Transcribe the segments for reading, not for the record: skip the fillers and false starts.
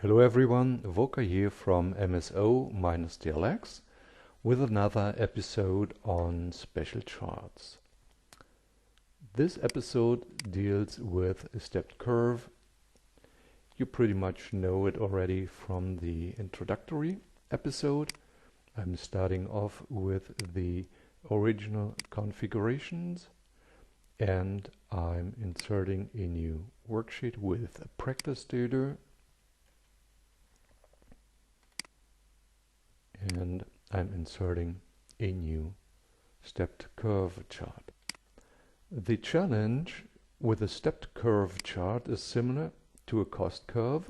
Hello everyone, Voka here from MSO-dlx with another episode on special charts. This episode deals with a stepped curve. You pretty much know it already from the introductory episode. I'm starting off with the original configurations and I'm inserting a new worksheet with a practice data. And I'm inserting a new stepped curve chart. The challenge with a stepped curve chart is similar to a cost curve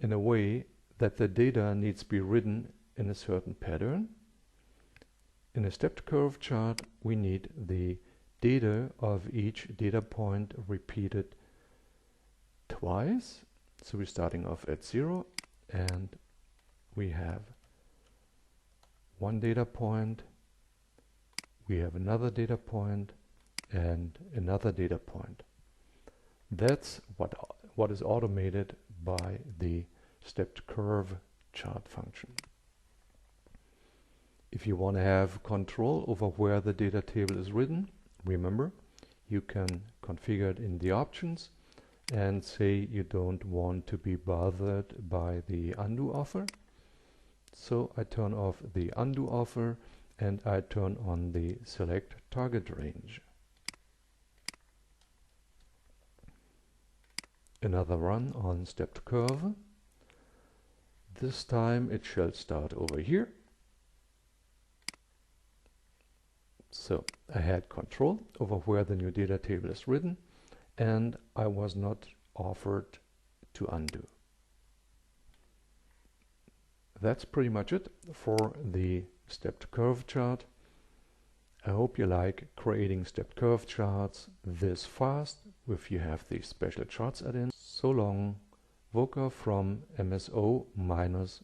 in a way that the data needs to be written in a certain pattern. In a stepped curve chart, we need the data of each data point repeated twice. So we're starting off at 0 and we have one data point, we have another data point and another data point. That's what is automated by the stepped curve chart function. If you want to have control over where the data table is written, remember, you can configure it in the options and say you don't want to be bothered by the undo offer. So I turn off the undo offer and I turn on the select target range. Another run on stepped curve. This time it shall start over here. So I had control over where the new data table is written and I was not offered to undo. That's pretty much it for the stepped curve chart. I hope you like creating stepped curve charts this fast if you have these special charts add-ins. So long, Voka from MSO-dlx.